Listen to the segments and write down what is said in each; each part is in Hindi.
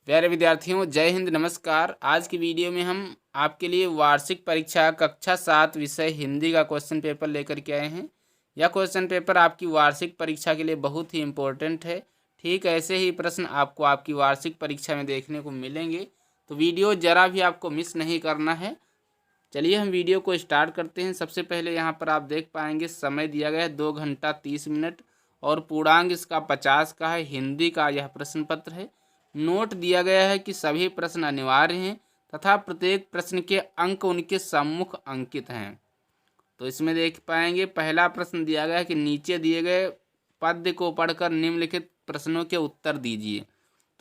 प्यारे विद्यार्थियों, जय हिंद, नमस्कार। आज की वीडियो में हम आपके लिए वार्षिक परीक्षा कक्षा 7 विषय हिंदी का क्वेश्चन पेपर लेकर के आए हैं। यह क्वेश्चन पेपर आपकी वार्षिक परीक्षा के लिए बहुत ही इम्पोर्टेंट है। ठीक ऐसे ही प्रश्न आपको आपकी वार्षिक परीक्षा में देखने को मिलेंगे, तो वीडियो ज़रा भी आपको मिस नहीं करना है। चलिए हम वीडियो को स्टार्ट करते हैं। सबसे पहले यहाँ पर आप देख पाएंगे समय दिया गया है 2 घंटा 30 मिनट और पूर्णांक इसका 50 का है। हिंदी का यह प्रश्न पत्र है। नोट दिया गया है कि सभी प्रश्न अनिवार्य हैं तथा प्रत्येक प्रश्न के अंक उनके सम्मुख अंकित हैं। तो इसमें देख पाएंगे पहला प्रश्न दिया गया है कि नीचे दिए गए पद्य को पढ़कर निम्नलिखित प्रश्नों के उत्तर दीजिए।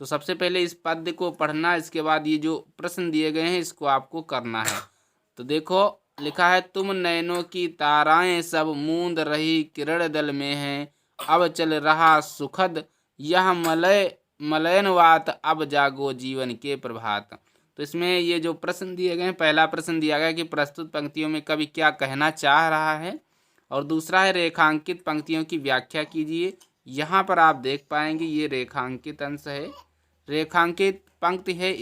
तो सबसे पहले इस पद्य को पढ़ना, इसके बाद ये जो प्रश्न दिए गए हैं इसको आपको करना है। तो देखो लिखा है, तुम नैनों की ताराएं सब मूंद रही किरण दल में हैं, अब चल रहा सुखद यह मलयनवात, अब जागो जीवन के प्रभात। तो इसमें ये जो प्रश्न दिए गए हैं, पहला प्रश्न दिया गया कि प्रस्तुत पंक्तियों में कवि क्या कहना चाह रहा है, और दूसरा है रेखांकित पंक्तियों की व्याख्या कीजिए। यहाँ पर आप देख पाएंगे ये रेखांकित अंश है, रेखांकित पंक्ति है,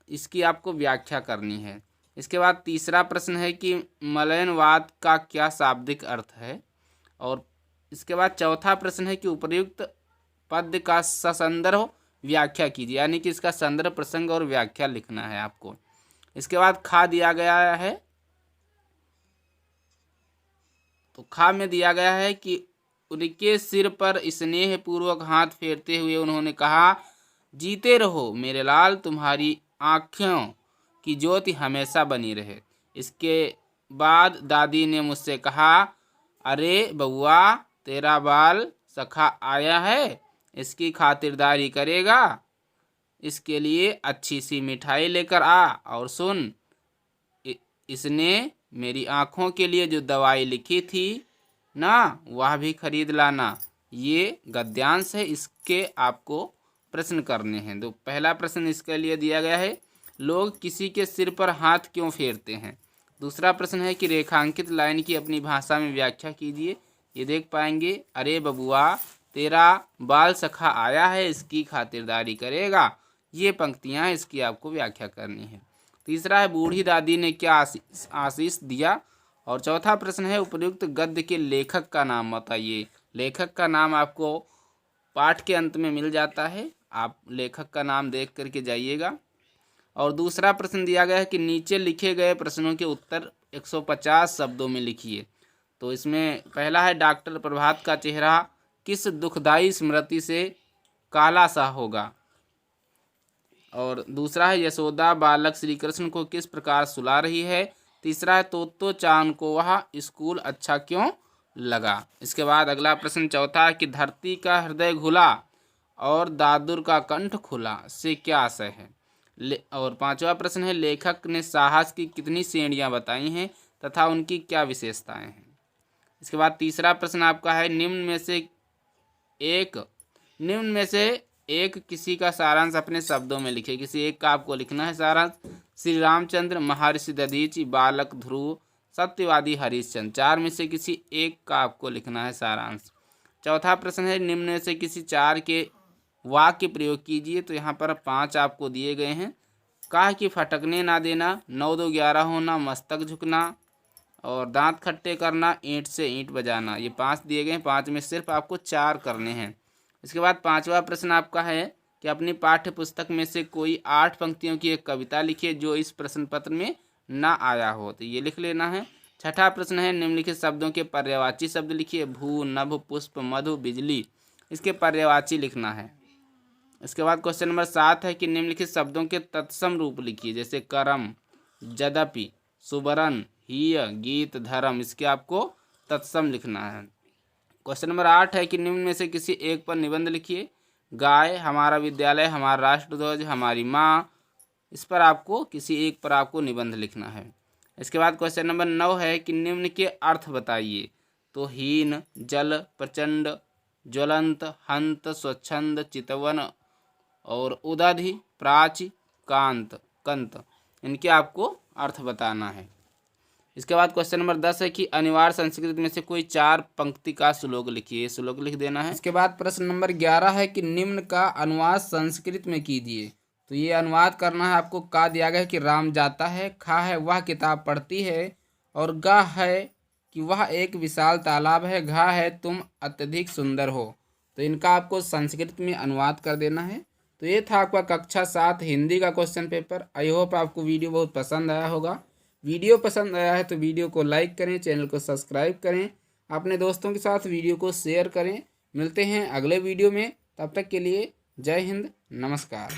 इसकी आपको व्याख्या करनी है। इसके बाद तीसरा प्रश्न है कि मलयनवाद का क्या शाब्दिक अर्थ है, और इसके बाद चौथा प्रश्न है कि उपर्युक्त पद्य का ससंदर्भ व्याख्या कीजिए, यानी कि इसका संदर्भ, प्रसंग और व्याख्या लिखना है आपको। इसके बाद खा दिया गया है, तो खा में दिया गया है कि उनके सिर पर स्नेह पूर्वक हाथ फेरते हुए उन्होंने कहा, जीते रहो मेरे लाल, तुम्हारी आँखों की ज्योति हमेशा बनी रहे। इसके बाद दादी ने मुझसे कहा, अरे बउआ तेरा बाल सखा आया है, इसकी खातिरदारी करेगा, इसके लिए अच्छी सी मिठाई लेकर आ, और सुन, इसने मेरी आँखों के लिए जो दवाई लिखी थी ना, वह भी खरीद लाना। ये गद्यांश है, इसके आपको प्रश्न करने हैं। तो पहला प्रश्न इसके लिए दिया गया है, लोग किसी के सिर पर हाथ क्यों फेरते हैं। दूसरा प्रश्न है कि रेखांकित लाइन की अपनी भाषा में व्याख्या कीजिए। ये देख पाएंगे, अरे बबुआ तेरा बाल सखा आया है, इसकी खातिरदारी करेगा। ये पंक्तियाँ हैं, इसकी आपको व्याख्या करनी है। तीसरा है बूढ़ी दादी ने क्या आशीष दिया, और चौथा प्रश्न है उपयुक्त गद्य के लेखक का नाम बताइए। लेखक का नाम आपको पाठ के अंत में मिल जाता है, आप लेखक का नाम देख करके जाइएगा। और दूसरा प्रश्न दिया गया है कि नीचे लिखे गए प्रश्नों के उत्तर 150 शब्दों में लिखिए। तो इसमें पहला है, डॉक्टर प्रभात का चेहरा किस दुखदाई स्मृति से काला सा होगा। और दूसरा है, यशोदा बालक श्री कृष्ण को किस प्रकार सुला रही है। तीसरा है, तो चांद को वह स्कूल अच्छा क्यों लगा। इसके बाद अगला प्रश्न चौथा है कि धरती का हृदय घुला और दादुर का कंठ खुला से क्या आशय है। और पांचवा प्रश्न है, लेखक ने साहस की कितनी श्रेणियां बताई हैं तथा उनकी क्या विशेषताएं हैं। इसके बाद तीसरा प्रश्न आपका है, निम्न में से एक किसी का सारांश अपने शब्दों में लिखे। किसी एक का आपको लिखना है सारांश। श्री रामचंद्र, महर्षि दधीचि, बालक ध्रुव, सत्यवादी हरिश्चंद्र। चार में से किसी एक का आपको लिखना है सारांश। चौथा प्रश्न है, निम्न में से किसी चार के वाक्य प्रयोग कीजिए। तो यहाँ पर 5 आपको दिए गए हैं। काह कि फटकने ना देना, 9 2 11 होना, मस्तक झुकना, और दांत खट्टे करना, ईंट से ईंट बजाना। ये 5 दिए गए हैं, 5 में सिर्फ आपको 4 करने हैं। इसके बाद पांचवा प्रश्न आपका है कि अपनी पाठ्य पुस्तक में से कोई 8 पंक्तियों की एक कविता लिखिए जो इस प्रश्न पत्र में ना आया हो, तो ये लिख लेना है। छठा प्रश्न है, निम्नलिखित शब्दों के पर्यायवाची शब्द लिखिए। भू, नभ, पुष्प, मधु, बिजली, इसके पर्यायवाची लिखना है। इसके बाद क्वेश्चन नंबर 7 है कि निम्नलिखित शब्दों के तत्सम रूप लिखिए, जैसे करम, यद्यपि, सुबरन, हीय, गीत, धर्म, इसके आपको तत्सम लिखना है। क्वेश्चन नंबर 8 है कि निम्न में से किसी एक पर निबंध लिखिए। गाय, हमारा विद्यालय, हमारा राष्ट्रध्वज, हमारी माँ, इस पर आपको किसी एक पर आपको निबंध लिखना है। इसके बाद क्वेश्चन नंबर 9 है कि निम्न के अर्थ बताइए। तो हीन, जल, प्रचंड, ज्वलंत, हंत, स्वच्छंद, चितवन, और उदधि, प्राची, कांत, कंत, इनके आपको अर्थ बताना है। इसके बाद क्वेश्चन नंबर 10 है कि अनिवार्य संस्कृत में से कोई 4 पंक्ति का श्लोक लिखिए। श्लोक लिख देना है। इसके बाद प्रश्न नंबर 11 है कि निम्न का अनुवाद संस्कृत में कीजिए। तो ये अनुवाद करना है आपको। का दिया गया है कि राम जाता है, खा है वह किताब पढ़ती है, और गा है कि वह एक विशाल तालाब है, घा है तुम अत्यधिक सुंदर हो। तो इनका आपको संस्कृत में अनुवाद कर देना है। तो ये था आपका कक्षा 7 हिंदी का क्वेश्चन पेपर। आई होप आपको वीडियो बहुत पसंद आया होगा। वीडियो पसंद आया है तो वीडियो को लाइक करें, चैनल को सब्सक्राइब करें, अपने दोस्तों के साथ वीडियो को शेयर करें। मिलते हैं अगले वीडियो में, तब तक के लिए जय हिंद, नमस्कार।